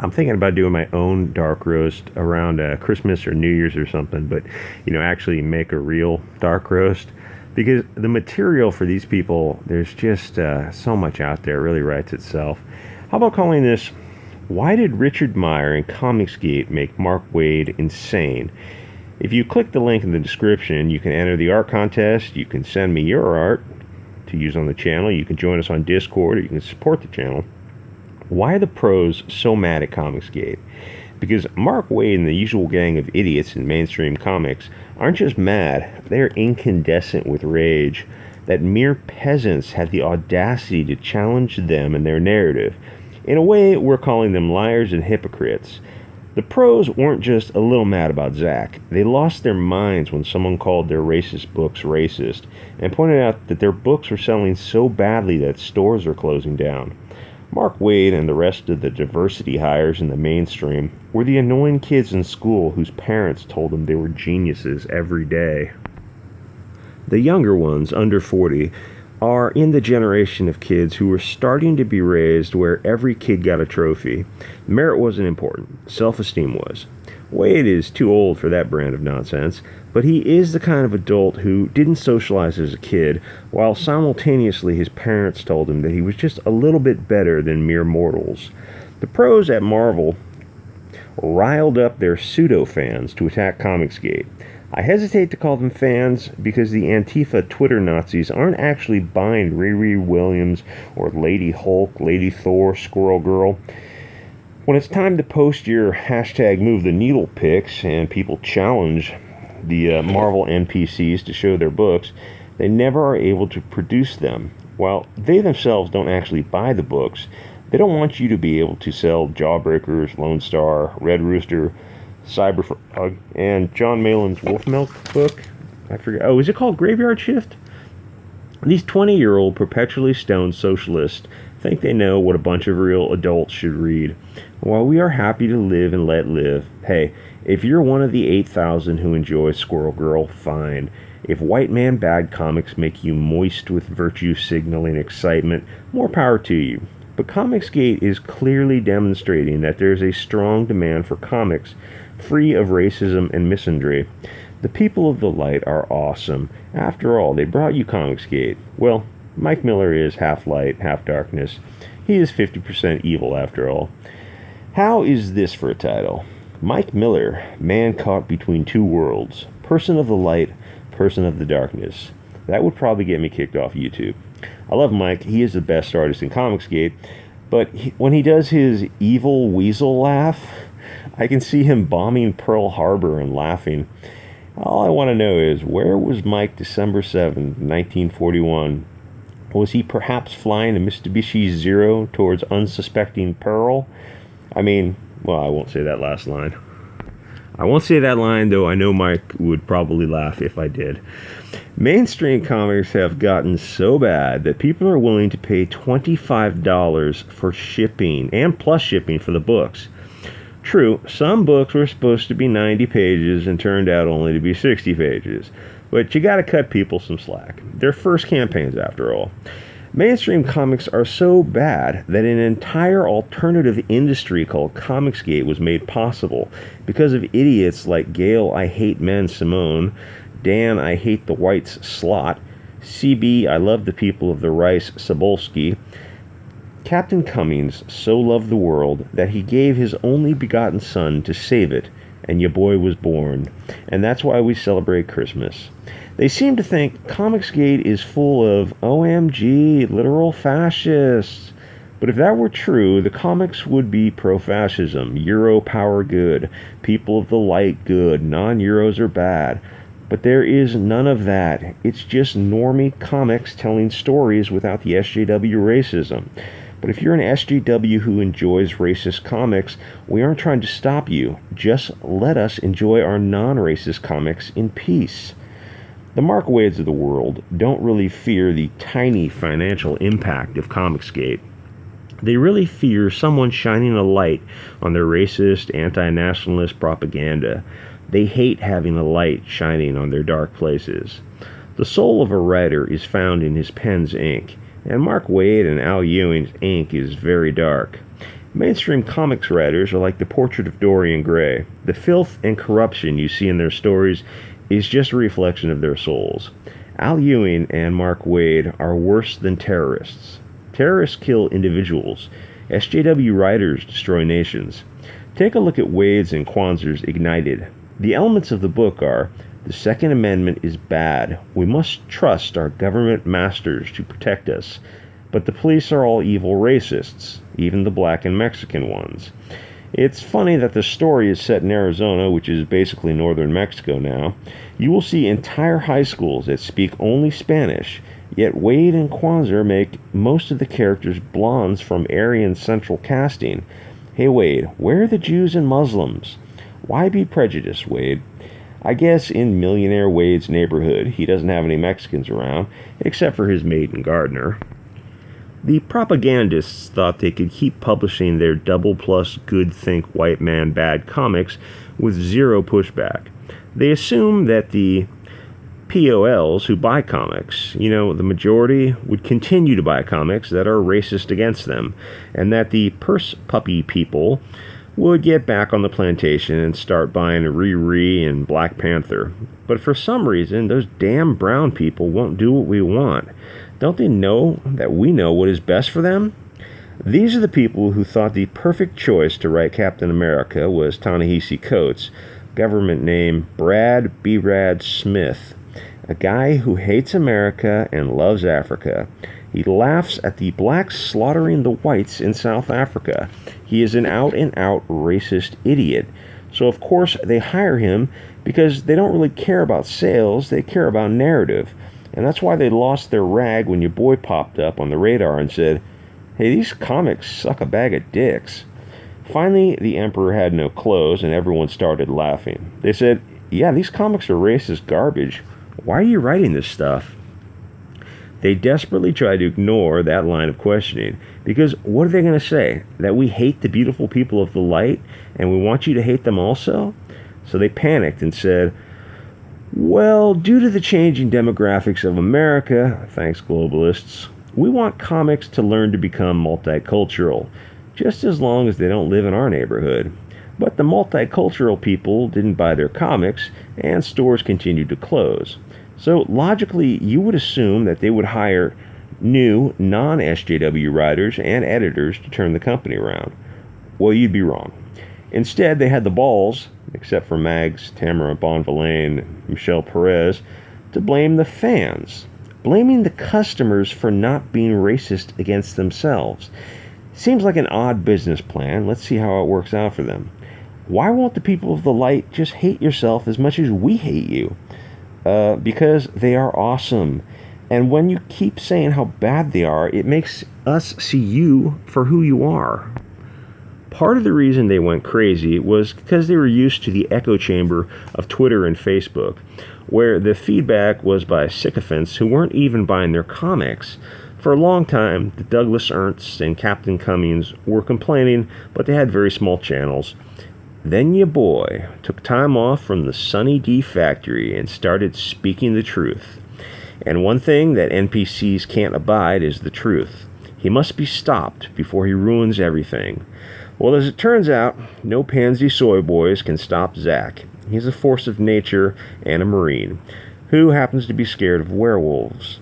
I'm thinking about doing my own dark roast around Christmas or New Year's or something, but actually make a real dark roast because the material for these people, there's just so much out there. It really writes itself. How about calling this, "Why did Richard Meyer and Comicsgate make Mark Waid insane?" If you click the link in the description, you can enter the art contest. You can send me your art to use on the channel. You can join us on Discord, or you can support the channel. Why are the pros so mad at Comicsgate? Because Mark Waid and the usual gang of idiots in mainstream comics aren't just mad, they're incandescent with rage that mere peasants had the audacity to challenge them and their narrative. In a way, we're calling them liars and hypocrites. The pros weren't just a little mad about Zach. They lost their minds when someone called their racist books racist and pointed out that their books were selling so badly that stores are closing down. Mark Waid and the rest of the diversity hires in the mainstream were the annoying kids in school whose parents told them they were geniuses every day. The younger ones, under 40, are in the generation of kids who were starting to be raised where every kid got a trophy. Merit wasn't important. Self-esteem was. Waid is too old for that brand of nonsense, but he is the kind of adult who didn't socialize as a kid, while simultaneously his parents told him that he was just a little bit better than mere mortals. The pros at Marvel riled up their pseudo-fans to attack Comicsgate. I hesitate to call them fans because the Antifa Twitter Nazis aren't actually buying Riri Williams or Lady Hulk, Lady Thor, Squirrel Girl. When it's time to post your hashtag Move the Needle pics and people challenge the Marvel NPCs to show their books, they never are able to produce them. While they themselves don't actually buy the books, they don't want you to be able to sell Jawbreakers, Lone Star, Red Rooster, Cyberfrog, and John Malin's Wolf Milk book. I forget. Oh, is it called Graveyard Shift? These 20-year-old perpetually stoned socialists think they know what a bunch of real adults should read. While we are happy to live and let live, hey, if you're one of the 8,000 who enjoy Squirrel Girl, fine. If white man bad comics make you moist with virtue signaling excitement, more power to you. But Comicsgate is clearly demonstrating that there is a strong demand for comics free of racism and misandry. The people of the light are awesome. After all, they brought you Comicsgate. Well, Mike Miller is half light, half darkness. He is 50% evil after all. How is this for a title? Mike Miller, man caught between two worlds. Person of the light, person of the darkness. That would probably get me kicked off YouTube. I love Mike. He is the best artist in Comicsgate. But when he does his evil weasel laugh, I can see him bombing Pearl Harbor and laughing. All I want to know is, where was Mike December 7th, 1941? Was he perhaps flying a Mitsubishi Zero towards unsuspecting Pearl? I mean, well, I won't say that last line. I won't say that line, though I know Mike would probably laugh if I did. Mainstream comics have gotten so bad that people are willing to pay $25 for shipping, and plus shipping for the books. True, some books were supposed to be 90 pages and turned out only to be 60 pages. But you gotta cut people some slack. They're first campaigns, after all. Mainstream comics are so bad that an entire alternative industry called Comicsgate was made possible because of idiots like Gail I Hate Men Simone, Dan I Hate the Whites Slot, CB I Love the People of the Rice Sobolski. Captain Cummings so loved the world that he gave his only begotten son to save it, and your boy was born. And that's why we celebrate Christmas. They seem to think Comicsgate is full of OMG, literal fascists. But if that were true, the comics would be pro-fascism, Euro power good, people of the light good, non-Euros are bad. But there is none of that. It's just normie comics telling stories without the SJW racism. But if you're an SJW who enjoys racist comics, we aren't trying to stop you. Just let us enjoy our non-racist comics in peace. The Mark Waids of the world don't really fear the tiny financial impact of Comicsgate. They really fear someone shining a light on their racist, anti-nationalist propaganda. They hate having a light shining on their dark places. The soul of a writer is found in his pen's ink, and Mark Waid and Al Ewing's ink is very dark. Mainstream comics writers are like the portrait of Dorian Gray. The filth and corruption you see in their stories is just a reflection of their souls. Al Ewing and Mark Waid are worse than terrorists. Terrorists kill individuals. SJW writers destroy nations. Take a look at Waid's and Kwanzer's Ignited. The elements of the book are: the Second Amendment is bad. We must trust our government masters to protect us. But the police are all evil racists, even the black and Mexican ones. It's funny that the story is set in Arizona, which is basically northern Mexico now. You will see entire high schools that speak only Spanish, yet Waid and Kwanzer make most of the characters blondes from Aryan Central casting. Hey Waid, where are the Jews and Muslims? Why be prejudiced, Waid? I guess in Millionaire Wade's neighborhood, he doesn't have any Mexicans around, except for his maid and gardener. The propagandists thought they could keep publishing their double plus good think white man bad comics with zero pushback. They assumed that the POLs who buy comics, the majority, would continue to buy comics that are racist against them, and that the purse puppy people would get back on the plantation and start buying Riri and Black Panther. But for some reason, those damn brown people won't do what we want. Don't they know that we know what is best for them? These are the people who thought the perfect choice to write Captain America was Ta-Nehisi Coates, government name Brad B-Rad Smith, a guy who hates America and loves Africa. He laughs at the blacks slaughtering the whites in South Africa. He is an out-and-out racist idiot. So of course they hire him because they don't really care about sales, they care about narrative. And that's why they lost their rag when your boy popped up on the radar and said, "Hey, these comics suck a bag of dicks." Finally, the emperor had no clothes and everyone started laughing. They said, "Yeah, these comics are racist garbage. Why are you writing this stuff?" They desperately tried to ignore that line of questioning, because what are they going to say? That we hate the beautiful people of the light and we want you to hate them also? So they panicked and said, "Well, due to the changing demographics of America, thanks globalists, we want comics to learn to become multicultural, just as long as they don't live in our neighborhood." But the multicultural people didn't buy their comics, and stores continued to close. So logically, you would assume that they would hire new non-SJW writers and editors to turn the company around. Well, you'd be wrong. Instead, they had the balls, except for Mags, Tamara Bonvillain, Michelle Perez, to blame the fans, blaming the customers for not being racist against themselves. Seems like an odd business plan. Let's see how it works out for them. Why won't the people of the light just hate yourself as much as we hate you? Because they are awesome. And when you keep saying how bad they are, it makes us see you for who you are. Part of the reason they went crazy was because they were used to the echo chamber of Twitter and Facebook, where the feedback was by sycophants who weren't even buying their comics. For a long time, the Douglas Ernsts and Captain Cummings were complaining, but they had very small channels. Then your boy took time off from the Sunny D factory and started speaking the truth. And one thing that NPCs can't abide is the truth. He must be stopped before he ruins everything. Well, as it turns out, no pansy soy boys can stop Zach. He's a force of nature and a Marine, who happens to be scared of werewolves.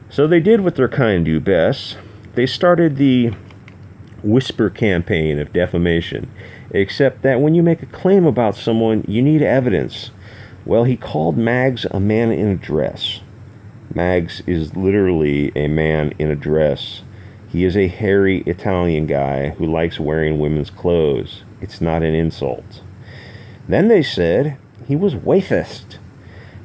So they did what their kind do best. They started the whisper campaign of defamation, except that when you make a claim about someone, you need evidence. Well, he called Mags a man in a dress. Mags is literally a man in a dress. He is a hairy Italian guy who likes wearing women's clothes. It's not an insult. Then they said he was wafist,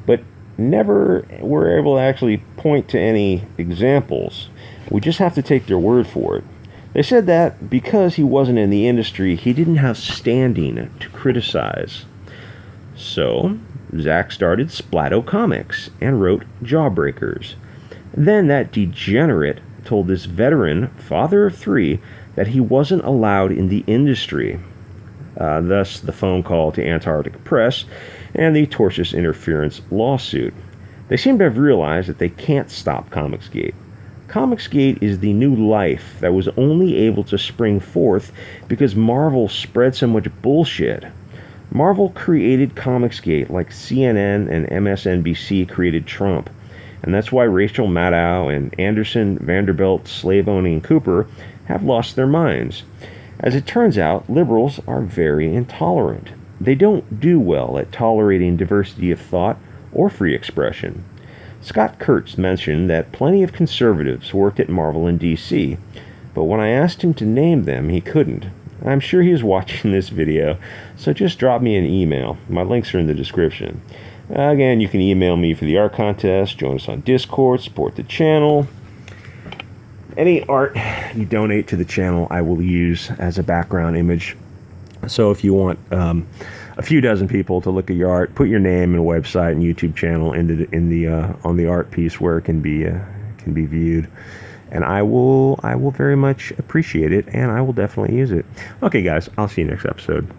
but never were able to actually point to any examples. We just have to take their word for it. They said that because he wasn't in the industry, he didn't have standing to criticize. So Zach started Splatto Comics and wrote Jawbreakers. Then that degenerate told this veteran, father of three, that he wasn't allowed in the industry. Thus the phone call to Antarctic Press and the tortious interference lawsuit. They seem to have realized that they can't stop Comicsgate. Comicsgate is the new life that was only able to spring forth because Marvel spread so much bullshit. Marvel created Comicsgate like CNN and MSNBC created Trump. And that's why Rachel Maddow and Anderson, Vanderbilt, slave-owning Cooper have lost their minds. As it turns out, liberals are very intolerant. They don't do well at tolerating diversity of thought or free expression. Scott Kurtz mentioned that plenty of conservatives worked at Marvel in D.C., but when I asked him to name them, he couldn't. I'm sure he is watching this video, so just drop me an email. My links are in the description. Again, you can email me for the art contest, join us on Discord, support the channel. Any art you donate to the channel, I will use as a background image. So if you want a few dozen people to look at your art, put your name and website and YouTube channel on the art piece where it can be viewed, and I will very much appreciate it, and I will definitely use it. Okay, guys, I'll see you next episode.